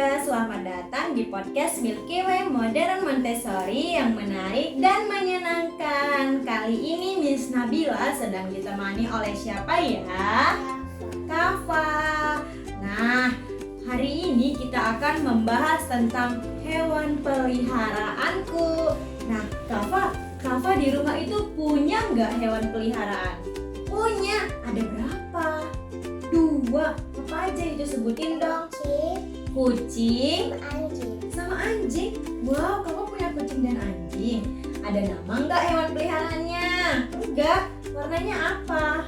Bunda, selamat datang di podcast Milky Way Modern Montessori yang menarik dan menyenangkan. Kali ini Miss Nabila sedang ditemani oleh siapa ya? Kafa. Nah, hari ini kita akan membahas tentang hewan peliharaanku. Nah, Kafa di rumah itu punya nggak hewan peliharaan? Punya. Ada berapa? 2. Apa aja itu, sebutin dong. Kucing sama anjing. Wow, kamu punya kucing dan anjing. Ada nama nggak hewan peliharaannya? Enggak. Warnanya apa?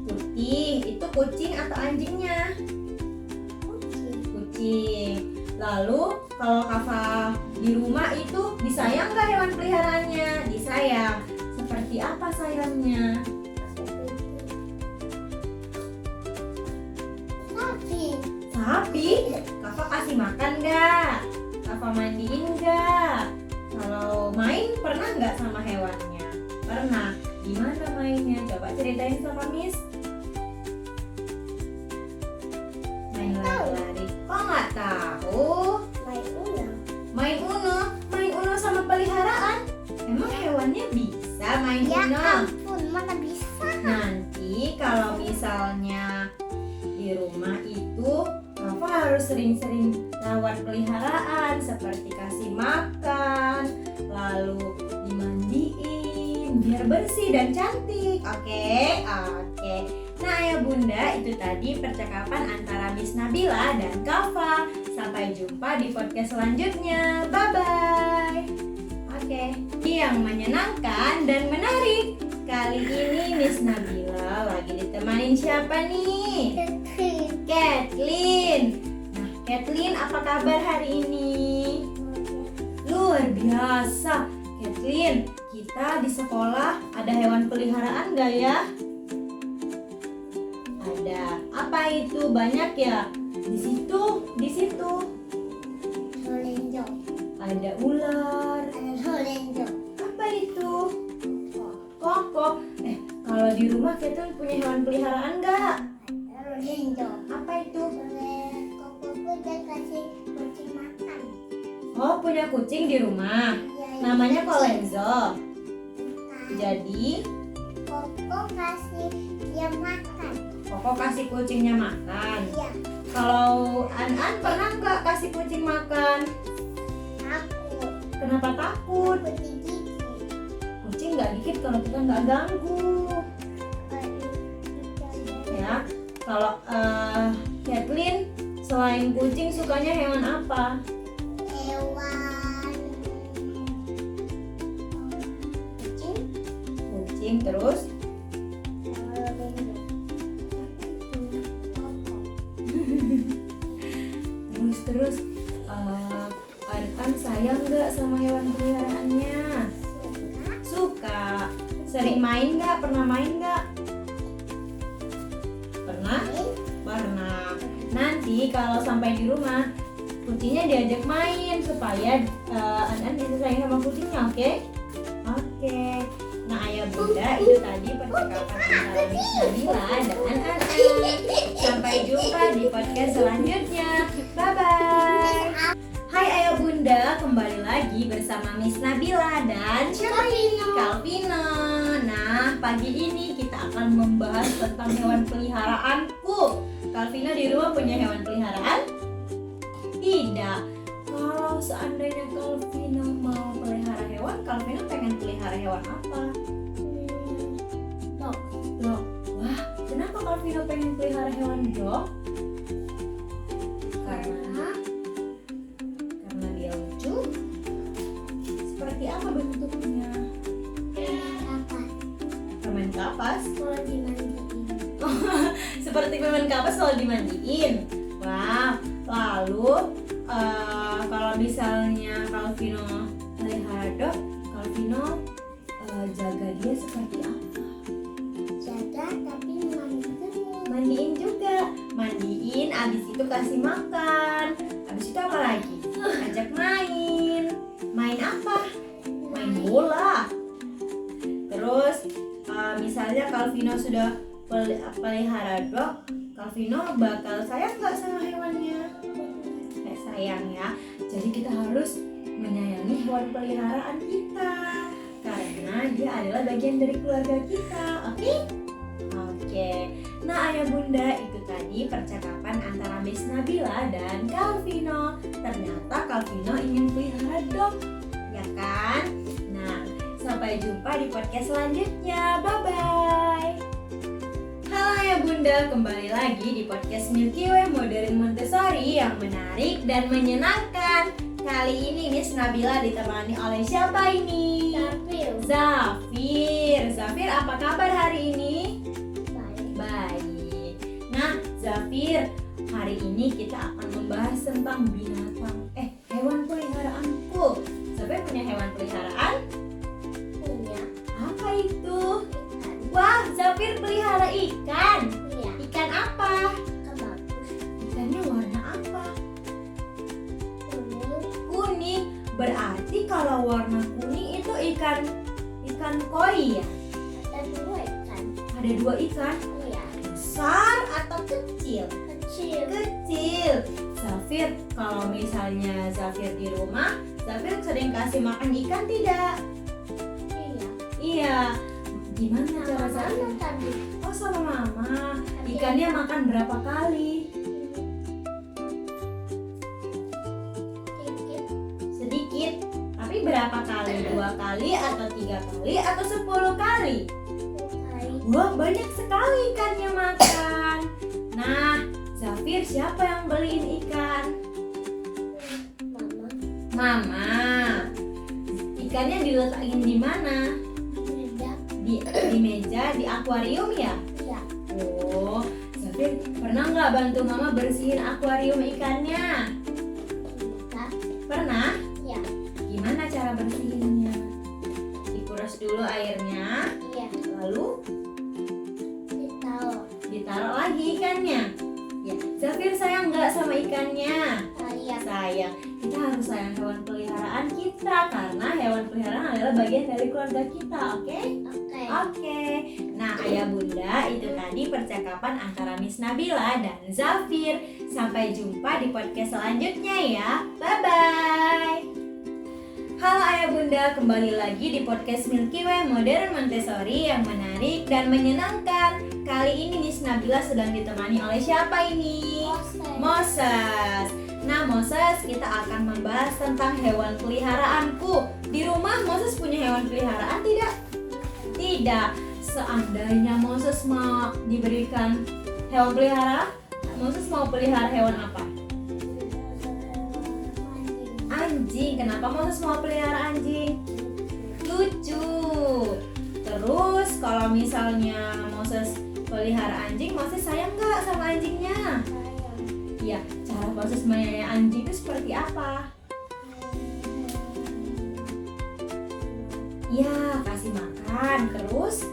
Putih. Itu kucing atau anjingnya? Kucing. Lalu kalau Kafa di rumah itu disayang nggak hewan peliharaannya? Disayang. Seperti apa sayangnya? Sapi? Kafa kasih makan nggak? Kafa mandiin nggak? Kalau main pernah nggak sama hewannya? Pernah. Gimana mainnya? Coba ceritain sama Miss. Main lari-lari. Kok nggak tahu? Main Uno sama peliharaan. Emang hewannya bisa main Uno? Ya ampun, mana bisa? Nanti kalau misalnya di rumah itu Kafa harus sering-sering rawat peliharaan, seperti kasih makan, lalu dimandiin biar bersih dan cantik. Oke. Nah ya Bunda, itu tadi percakapan antara Miss Nabila dan Kafa. Sampai jumpa di podcast selanjutnya. Bye-bye. Oke. Yang menyenangkan dan menarik. Kali ini Miss Nabila lagi ditemanin siapa nih? Kathleen. Nah, Kathleen, apa kabar hari ini? Luar biasa. Kathleen, kita di sekolah ada hewan peliharaan nggak ya? Ada. Apa itu? Banyak ya? Di situ. Ada ular. Apa itu? Koko. Kalau di rumah Kathleen punya hewan peliharaan nggak? Apa itu? Oh, punya kucing di rumah. Namanya Colenso. Jadi Koko kasih kucingnya makan. Kalau An pernah nggak kasih kucing makan? Kenapa takut? Kucing nggak gigit kalau kita nggak ganggu. Ya. Kalau Kathleen selain kucing sukanya hewan apa? Kucing terus? Terus Arkan sayang nggak sama hewan peliharaannya? Suka. Sering main nggak? Pernah main nggak? Pernah. Nanti kalau sampai di rumah, kucingnya diajak main supaya An bisa sayang sama kucingnya, oke? Oke. Nah ayah Bunda, itu tadi percakapan antara Miss Nabila dan An. Sampai jumpa di podcast selanjutnya. Bye-bye. Hai ayah Bunda, kembali lagi bersama Miss Nabila dan siapa ini? Calvino. Nah, pagi ini kita akan membahas tentang hewan peliharaanku. Calvino di rumah punya hewan peliharaan? Tidak. Kalau seandainya Calvino mau pelihara hewan, Calvino pengen pelihara hewan apa? Dog. Wah, kenapa Calvino pengen pelihara hewan dog? Karena dia lucu. Seperti apa bentuknya? Permen kapas. Seperti permen kapas kalau dimandiin. Wah, lalu kalau misalnya Calvino pelihara dog, Calvino jaga dia seperti apa? Tapi Mandiin juga. Mandiin, abis itu kasih makan. Abis itu apa lagi? Ajak main. Main apa? Main bola. Terus misalnya Calvino sudah pelihara dog, Calvino bakal sayang nggak sama hewannya? Sayang ya. Jadi kita harus menyayangi hewan peliharaan kita karena dia adalah bagian dari keluarga kita. Oke. Nah ayah bunda, itu tadi percakapan antara Miss Nabila dan Calvino. Ternyata Calvino ingin pelihara dog, ya kan? Nah, sampai jumpa di podcast selanjutnya. Bye-bye. Halo ayah bunda, kembali lagi di podcast Milky Way Modern Montessori yang menarik dan menyenangkan. Kali ini Miss Nabila ditemani oleh siapa ini? Zafir. Zafir, apa kabar hari ini? Baik. Nah, Zafir, hari ini kita akan membahas tentang binatang hewan peliharaanku. Zafir punya hewan peliharaan? Punya. Apa itu? Ikan. Wah, Zafir pelihara ikan. Iya. Ikan apa? Ikan bagus. Ikannya warna apa? Kuning. Kuning. Berarti kalau warna kuning itu ikan koi ya? Ada 2 ikan. Ada 2 ikan. Iya. Besar atau kecil? Kecil. Kecil. Zafir, kalau misalnya Zafir di rumah, Zafir sering kasih makan ikan tidak? Iya. Iya. Gimana cara Zafir? Sama tadi. Oh, sama mama. Ikannya makan berapa kali? Sedikit. Sedikit. Tapi berapa kali? 2 kali atau 3 kali atau 10 kali? Sekali. Wah, banyak sekali ikannya makan. Nah, Zafir siapa yang beliin ikan? Mama. Mama. Ikannya diletakin di mana? Beda. Di meja, di akuarium ya? Iya. Oh, Zafir pernah nggak bantu mama bersihin akuarium ikannya? Kita. Pernah? Iya. Gimana cara bersihinnya? Dikuras dulu airnya, Iya. lalu Ditaruh. lagi ikannya. Ya, Zafir sayang nggak sama ikannya? Sayang. Sayang. Kita harus sayang hewan peliharaan kita karena hewan peliharaan adalah bagian dari keluarga kita, oke? Oke. Oke. Nah, ayah bunda, itu tadi percakapan antara Miss Nabila dan Zafir. Sampai jumpa di podcast selanjutnya ya. Bye-bye. Halo ayah bunda, kembali lagi di podcast Milky Way Modern Montessori yang menarik dan menyenangkan. Kali ini Miss Nabila sedang ditemani oleh siapa ini? Moses. Nah Moses, kita akan membahas tentang hewan peliharaanku. Di rumah Moses punya hewan peliharaan tidak? Tidak. Seandainya Moses mau diberikan hewan peliharaan, Moses mau pelihara hewan apa? Anjing. Kenapa Moses mau pelihara anjing? Lucu. Terus kalau misalnya Moses pelihara anjing, Moses sayang nggak sama anjingnya? Sayang. Iya. Cara Moses menyayangi anjing itu seperti apa? Iya, kasih makan. Terus?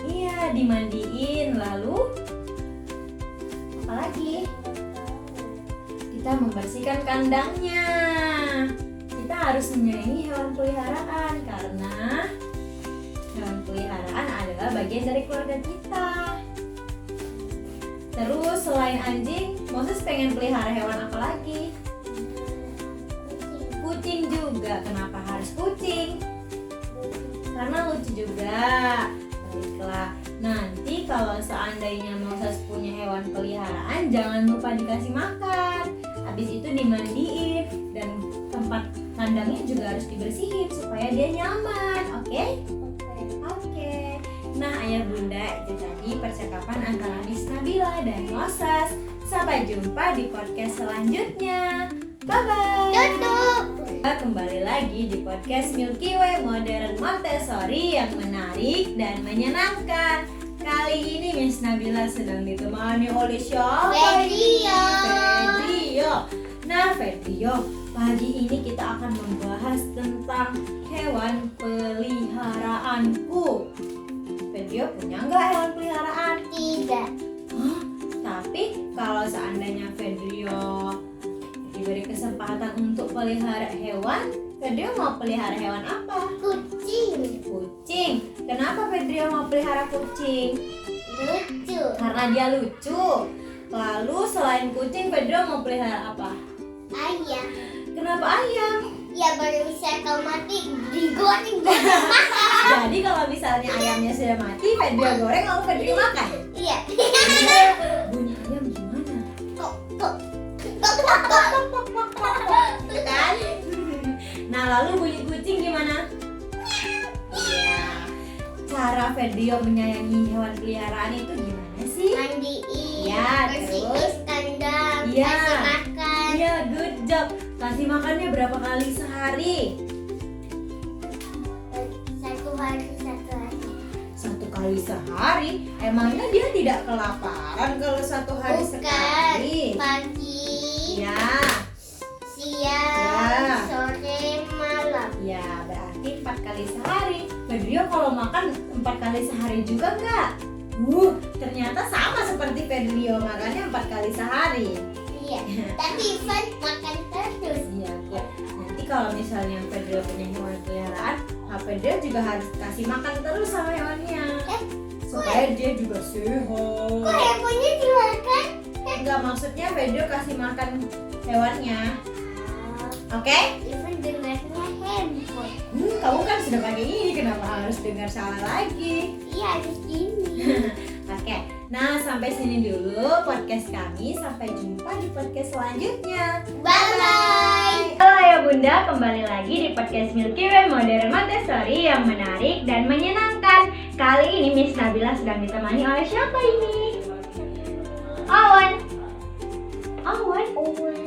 Iya, dimandiin. Lalu? Apalagi? Kita membersihkan kandangnya. Kita harus menyayangi hewan peliharaan karena hewan peliharaan adalah bagian dari keluarga kita. Terus selain anjing, Moses pengen pelihara hewan apa lagi? Kucing juga. Kenapa harus kucing? Karena lucu juga. Baiklah, nanti kalau seandainya Moses punya hewan peliharaan, jangan lupa dikasih makan. Habis itu dimandiin dan tempat kandangnya juga harus dibersihin supaya dia nyaman, oke? Oke. Nah ayah bunda, itu tadi percakapan antara Miss Nabila dan Moses. Sampai jumpa di podcast selanjutnya. Bye-bye. Kembali lagi di podcast Milky Way Modern Montessori yang menarik dan menyenangkan. Kali ini Miss Nabila sedang ditemani oleh siapa? Fedrio. Nah Fedrio, pagi ini kita akan membahas tentang hewan peliharaanku. Fedrio punya nggak hewan peliharaan? Tidak. Hah? Tapi kalau seandainya Fedrio diberi kesempatan untuk pelihara hewan, Fedrio mau pelihara hewan apa? Kucing. Kucing. Kenapa Fedrio mau pelihara kucing? Lucu. Karena dia lucu. Lalu selain kucing, Pedro mau pelihara apa? Ayam. Kenapa ayam? Ya baru bisa kau mati digoreng dan Jadi kalau misalnya ayamnya sudah mati, Pedro goreng lalu Pedro makan. iya. Bunyi ayam gimana? Kok kok Kan? Nah, lalu bunyi kucing gimana? Iya. Cara Pedro menyayangi hewan peliharaan itu gimana sih? mandiin, Iya, bersihin terus? kandang, Iya. kasih makan. Iya, good job. Kasih makannya berapa kali sehari? Satu hari. Satu kali sehari? Emangnya dia tidak kelaparan kalau satu hari Bukan. sekali? Pagi, Ya, siang, Ya. sore, malam. ya berarti 4 kali sehari. Pedro kalau makan 4 kali sehari juga nggak? Ternyata sama seperti Pedro, makannya 4 kali sehari. Iya. Tapi Ivan makan terus. Iya, ya. Nanti kalau misalnya Pedro punya hewan peliharaan, Pedro juga harus kasih makan terus sama hewannya. Supaya dia juga sehat. Kok handphonenya dimakan? Enggak, maksudnya Pedro kasih makan hewannya. Oke? Ivan dengarnya handphone. Kamu kan sudah pakai ini, kenapa harus dengar salah lagi? Iya harus gini. Oke, nah sampai sini dulu podcast kami. Sampai jumpa di podcast selanjutnya. Bye bye. Halo ya Bunda, kembali lagi di podcast Milky Way Modern Montessori yang menarik dan menyenangkan. Kali ini Miss Nabila sedang ditemani oleh siapa ini? Awan.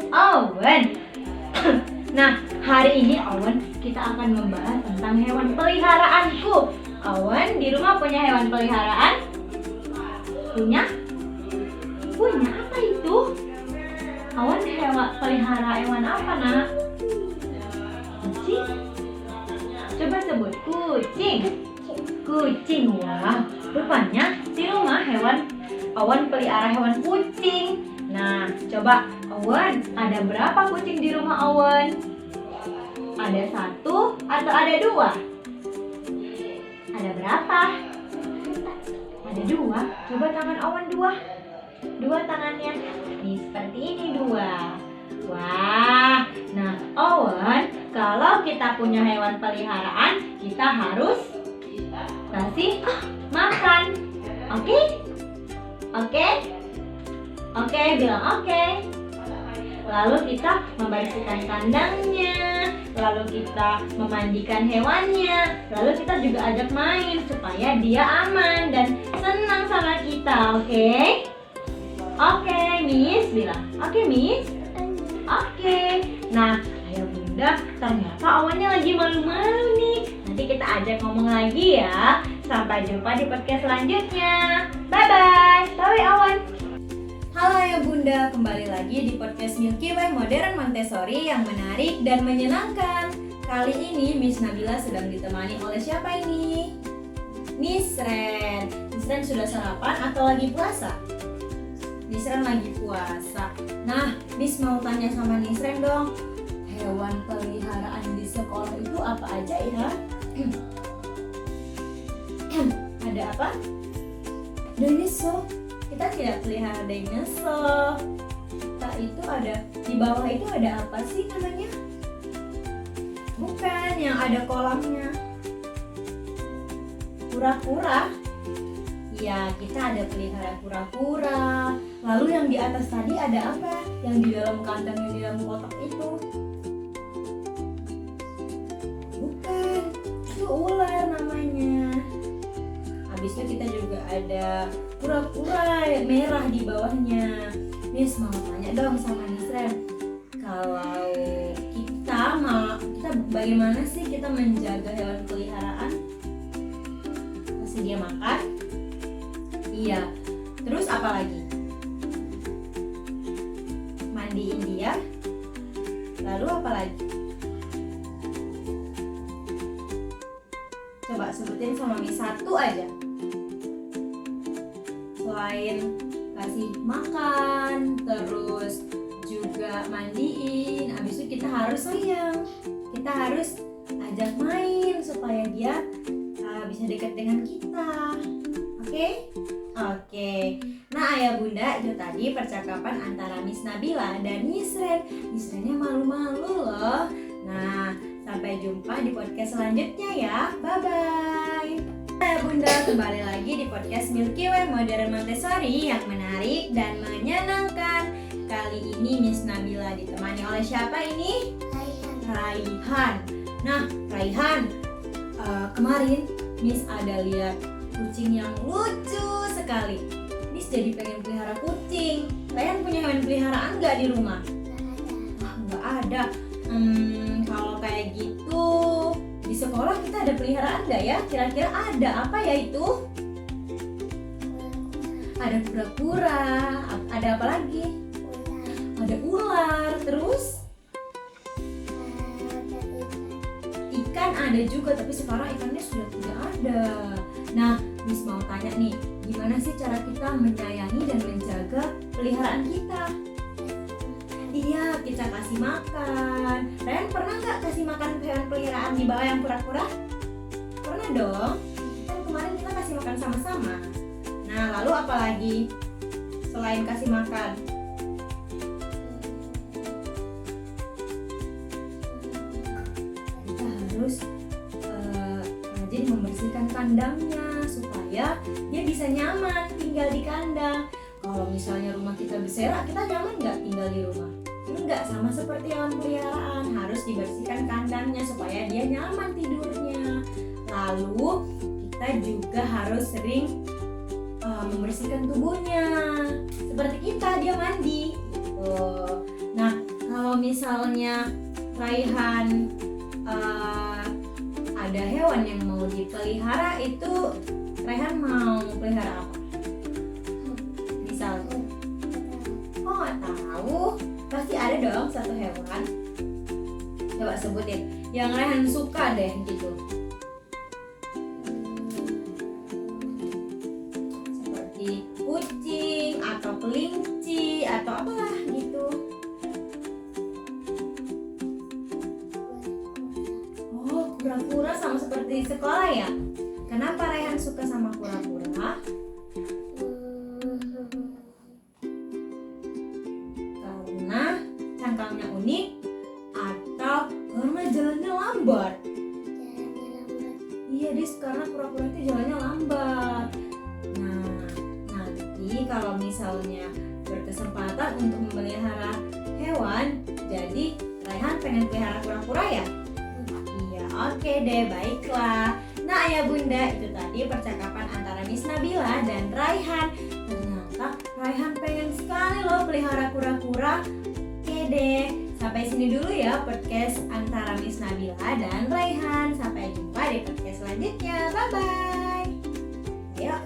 Awan. Nah, hari ini Awan kita akan membahas tentang hewan peliharaanku. Awan di rumah punya hewan peliharaan? Punya apa itu? Awan pelihara hewan apa, Nak? Kucing? Coba sebut kucing. Wah, rupanya di rumah Awan pelihara hewan kucing. Nah, coba Awan, ada berapa kucing di rumah Awan? Ada 1 atau ada 2? Ada berapa? Ada 2. Coba tangan Awan 2 tangannya. Nih seperti ini 2. Wah. Nah Awan, kalau kita punya hewan peliharaan, kita harus kasih makan. Oke, bilang oke. Lalu kita membersihkan kandangnya, lalu kita memandikan hewannya, lalu kita juga ajak main supaya dia aman dan senang sama kita, oke? Oke, Miss bilang. Oke, Miss? Oke. Nah, ayo Bunda, ternyata Awannya lagi malu-malu nih. Nanti kita ajak ngomong lagi ya. Sampai jumpa di podcast selanjutnya. Bye-bye. Bye, Awan. Halo ya Bunda, kembali lagi di podcast Milky Way Modern Montessori yang menarik dan menyenangkan. Kali ini Miss Nabila sedang ditemani oleh siapa ini? Miss Ren. Miss Ren sudah sarapan atau lagi puasa? Miss Ren lagi puasa. Nah, Miss mau tanya sama Miss Ren dong. Hewan peliharaan di sekolah itu apa aja ya? Ada apa? Dinosaur. Kita tidak pelihara dinosaur. Kita itu ada di bawah itu ada apa sih namanya? Bukan yang ada kolamnya. Kura-kura. Ya, kita ada pelihara kura-kura. Lalu yang di atas tadi ada apa? Yang di dalam kandang, yang di dalam kotak itu? Bukan, itu ular namanya. Habis itu kita juga ada kura-kura merah di bawahnya. Miss mau tanya dong sama Miss Ren, kalau kita bagaimana sih kita menjaga hewan peliharaan? Kasih dia makan? Iya. Terus apa lagi? Mandiin dia? Lalu apa lagi? Coba sebutin sama Miss 1 aja. Selain kasih makan, terus juga mandiin, habis itu kita harus sayang, kita harus ajak main supaya dia bisa dekat dengan kita. Oke? Oke. Nah, Ayah Bunda, itu tadi percakapan antara Miss Nabila dan Miss Ren. Miss Rennya malu-malu loh. Nah, sampai jumpa di podcast selanjutnya ya. Bye-bye. Ayah Bunda, kembali lagi di podcast Milky Way Modern Montessori yang menarik dan menyenangkan. Kali ini Miss Nabila ditemani oleh siapa ini? Raihan. Nah, Raihan, kemarin Miss ada lihat kucing yang lucu sekali. Miss jadi pengen pelihara kucing. Raihan punya hewan peliharaan nggak di rumah? Nggak ada. Kalau kayak gitu di sekolah kita ada peliharaan nggak ya? Kira-kira ada apa ya itu? Ada kura-kura. Ada apa lagi? Ada ular. Terus ikan ada juga, tapi sekarang ikannya sudah tidak ada. Nah, Miss mau tanya nih, gimana sih cara kita menyayangi dan menjaga peliharaan kita? Iya, kita kasih makan. Ryan pernah nggak kasih makan hewan peliharaan di bawah yang kura-kura? Pernah dong. Kan kemarin kita kasih makan sama-sama. Nah, lalu apa lagi selain kasih makan? Kita harus rajin membersihkan kandangnya supaya dia bisa nyaman tinggal di kandang. Kalau misalnya rumah kita berserak, kita nyaman nggak tinggal di rumah? Enggak, sama seperti hewan peliharaan, harus dibersihkan kandangnya supaya dia nyaman tidurnya. Lalu kita juga harus sering membersihkan tubuhnya, seperti kita dia mandi. Nah, kalau misalnya Raihan ada hewan yang mau dipelihara, itu Raihan mau pelihara apa? Misalnya, nggak tahu. Pasti ada dong satu hewan. Coba sebutin yang Raihan suka deh gitu. Seperti kucing atau kelinci atau apalah gitu. Oh, kura-kura sama seperti di sekolah ya? Kenapa Raihan suka sama kura-kura? Karena cangkangnya unik atau karena jalannya lambat? Iya, karena kura-kura itu jalannya lambat. Nah, nanti kalau misalnya berkesempatan untuk memelihara hewan, jadi Raihan pengen pelihara kura-kura ya? Iya, oke deh, baiklah. Nah, Ayah Bunda, itu tadi percakapan antara Miss Nabila dan Raihan. Ternyata Raihan pengen sekali loh pelihara kura-kura. Oke deh, sampai sini dulu ya podcast antara Miss Nabila dan Raihan. Sampai jumpa di podcast selanjutnya. Bye-bye. Ayo.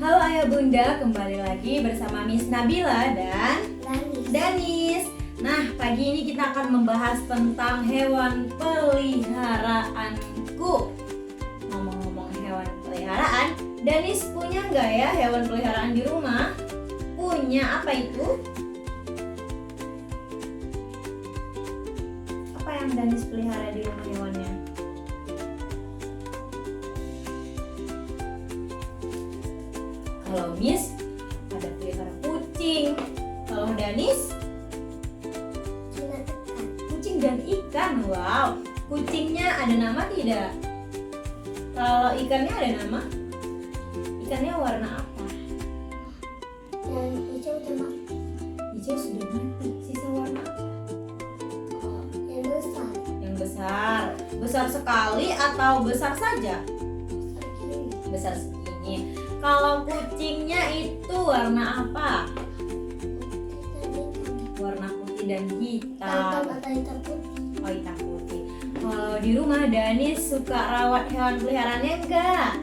Halo Ayah Bunda, kembali lagi bersama Miss Nabila dan Danis. Nah, pagi ini kita akan membahas tentang hewan peliharaanku. Ngomong-ngomong hewan peliharaan, Danis punya nggak ya hewan peliharaan di rumah? Punya. Apa itu? Apa yang Danis pelihara di rumah hewannya? Kalau Miss ada pelihara kucing. Kalau Danis? Kucing dan ikan. Wow. Kucingnya ada nama tidak? Kalau ikannya ada nama? Ikannya warna apa? Yang hijau udah mati. Hijau sudah mati. Sisa warna apa? Yang besar. Yang besar. Besar sekali atau besar saja? Besar segini. Kalau kucingnya itu warna apa? Warna putih dan hitam. Atau hitam putih. Oh, hitam putih. Kalau di rumah Danis suka rawat hewan peliharaannya enggak?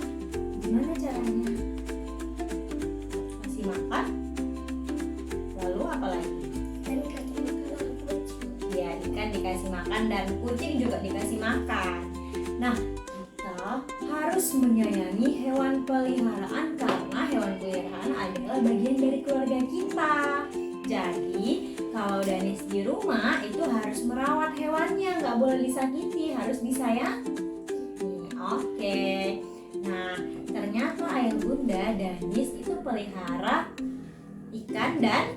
Gimana caranya? Kasih makan? Lalu apa lagi? Dan kasih makan kucing. Ya, ikan dikasih makan dan kucing juga dikasih makan. Nah, kita harus menyayangi hewan peliharaan karena hewan peliharaan adalah bagian dari keluarga kita. Jadi, kalau Danis di rumah itu harus merawat hewannya, nggak boleh disakiti, harus disayangi. Oke. Nah, ternyata Ayah Bunda dan dan Miss itu pelihara ikan dan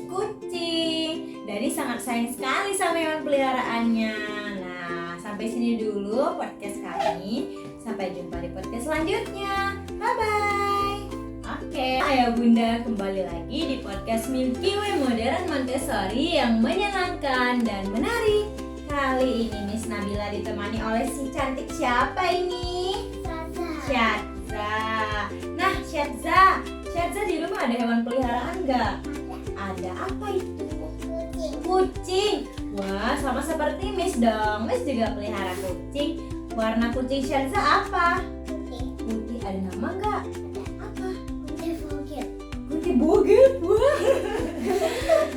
kucing. Jadi sangat sayang sekali sama hewan peliharaannya. Nah, sampai sini dulu podcast kami. Sampai jumpa di podcast selanjutnya. Bye-bye. Oke, Ayah Bunda kembali lagi di podcast Milky Way Modern Montessori yang menyenangkan dan menarik. Kali ini Miss Nabila ditemani oleh si cantik siapa ini? Syadza. Nah, Syadza di rumah ada hewan peliharaan nggak? Ada apa itu? Kucing. Wah, sama seperti Miss dong. Miss juga pelihara kucing. Warna kucing Syadza apa? Putih. Ada nama nggak? Apa? Kunti Boget. Wah.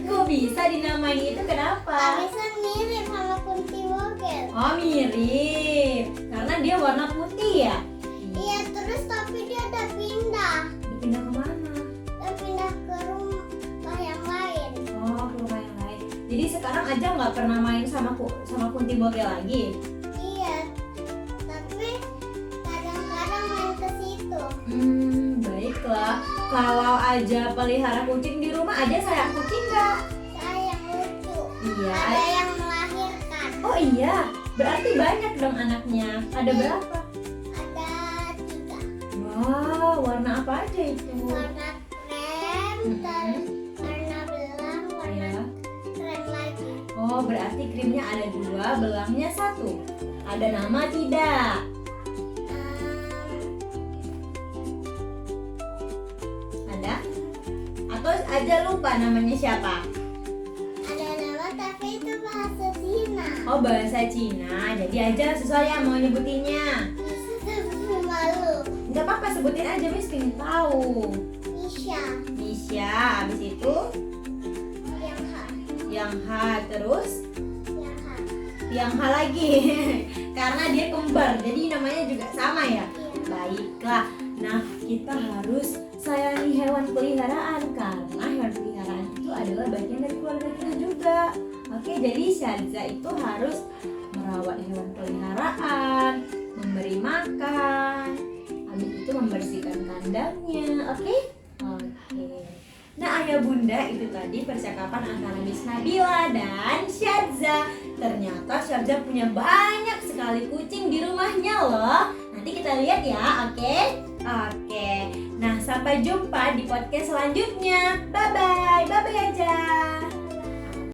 Kok bisa dinamain itu? Kenapa? Mirip sama kunti boget. Oh, mirip. Karena dia warna putih ya? Iya, terus tapi dia udah pindah. Dipindah kemana? Udah pindah ke rumah yang lain. Oh, ke rumah yang lain. Jadi sekarang aja nggak pernah main sama Kunti Boge lagi? Iya, tapi kadang-kadang main ke situ. Baiklah. Kalau aja pelihara kucing di rumah, aja sayang kucing nggak? Sayang, lucu. Iya. Ada yang melahirkan. Oh iya, berarti banyak dong anaknya. Ada berapa? Ada 3. Wow, warna apa aja itu? Warna krem, dan warna belang, warna Ya. krem lagi. Oh, berarti krimnya ada 2, belangnya 1. Ada nama tidak? Ada? Atau aja lupa namanya siapa? Ada nama tapi itu bahasa Cina. Oh, bahasa Cina. Jadi aja sesuai yang mau nyebutinnya. Bisa tapi malu. Gak apa-apa, sebutin aja, Miss pengen tahu. Misha, Habis itu yang yang H, terus yang H. yang H lagi. Karena dia kembar, jadi namanya juga sama ya. Baiklah. Nah, kita harus sayangi hewan peliharaan karena hewan peliharaan itu adalah bagian dari keluarga kita juga. Oke, jadi Syadza itu harus merawat hewan peliharaan, memberi makan, habis itu membersihkan kandangnya. Oke? Oke. Nah, Ayah Bunda, itu tadi percakapan antara Miss Nabila dan Syadza. Ternyata Syadza punya banyak sekali kucing di rumahnya loh. Nanti kita lihat ya, oke? Oke. Nah, sampai jumpa di podcast selanjutnya. Bye-bye. Bye-bye aja.